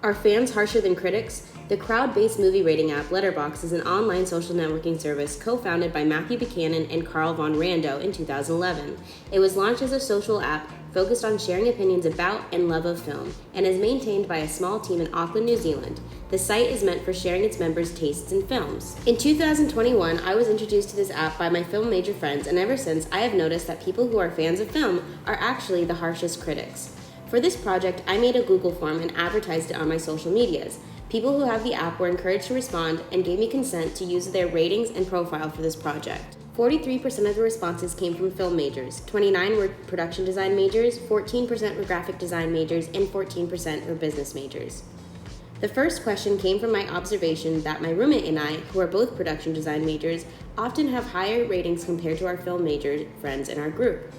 Are fans harsher than critics? The crowd-based movie rating app Letterboxd is an online social networking service co-founded by Matthew Buchanan and Carl von Rando in 2011. It was launched as a social app focused on sharing opinions about and love of film, and is maintained by a small team in Auckland, New Zealand. The site is meant for sharing its members' tastes in films. In 2021, I was introduced to this app by my film major friends, and ever since, I have noticed that people who are fans of film are actually the harshest critics. For this project, I made a Google form and advertised it on my social medias. People who have the app were encouraged to respond and gave me consent to use their ratings and profile for this project. 43% of the responses came from film majors, 29% were production design majors, 14% were graphic design majors, and 14% were business majors. The first question came from my observation that my roommate and I, who are both production design majors, often have higher ratings compared to our film major friends in our group.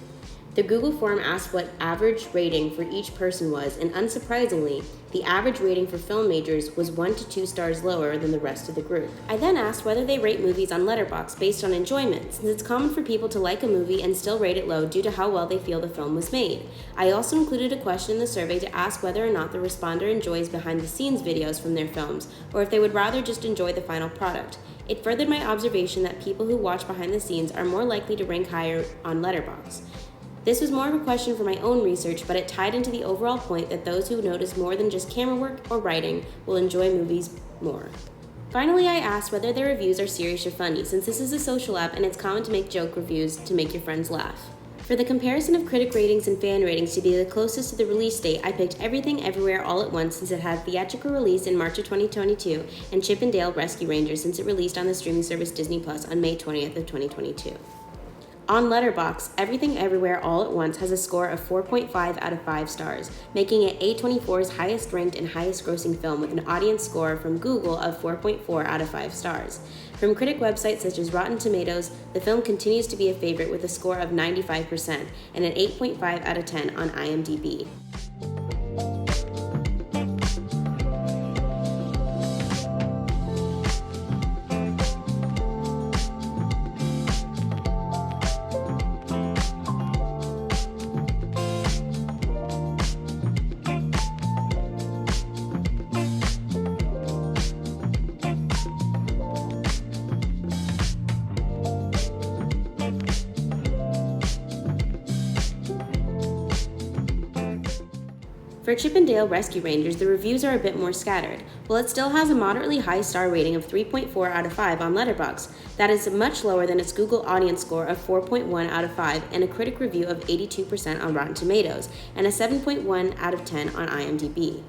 The Google form asked what average rating for each person was, and unsurprisingly, the average rating for film majors was 1 to 2 stars lower than the rest of the group. I then asked whether they rate movies on Letterboxd based on enjoyment, since it's common for people to like a movie and still rate it low due to how well they feel the film was made. I also included a question in the survey to ask whether or not the responder enjoys behind-the-scenes videos from their films, or if they would rather just enjoy the final product. It furthered my observation that people who watch behind the scenes are more likely to rank higher on Letterboxd. This was more of a question for my own research, but it tied into the overall point that those who notice more than just camera work or writing will enjoy movies more. Finally, I asked whether their reviews are serious or funny, since this is a social app and it's common to make joke reviews to make your friends laugh. For the comparison of critic ratings and fan ratings to be the closest to the release date, I picked Everything Everywhere All at Once since it had theatrical release in March of 2022, and Chip 'n Dale Rescue Rangers since it released on the streaming service Disney Plus on May 20th of 2022. On Letterboxd, Everything Everywhere All at Once has a score of 4.5 out of 5 stars, making it A24's highest ranked and highest grossing film with an audience score from Google of 4.4 out of 5 stars. From critic websites such as Rotten Tomatoes, the film continues to be a favorite with a score of 95% and an 8.5 out of 10 on IMDb. For Chip 'n Dale Rescue Rangers, the reviews are a bit more scattered. While it still has a moderately high star rating of 3.4 out of 5 on Letterboxd, that is much lower than its Google audience score of 4.1 out of 5 and a critic review of 82% on Rotten Tomatoes, and a 7.1 out of 10 on IMDb.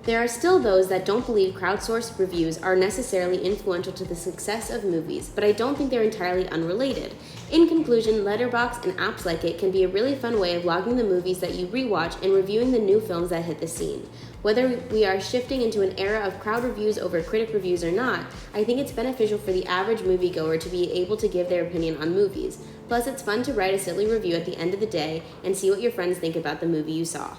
There are still those that don't believe crowdsourced reviews are necessarily influential to the success of movies, but I don't think they're entirely unrelated. In conclusion, Letterboxd and apps like it can be a really fun way of logging the movies that you rewatch and reviewing the new films that hit the scene. Whether we are shifting into an era of crowd reviews over critic reviews or not, I think it's beneficial for the average moviegoer to be able to give their opinion on movies. Plus, it's fun to write a silly review at the end of the day and see what your friends think about the movie you saw.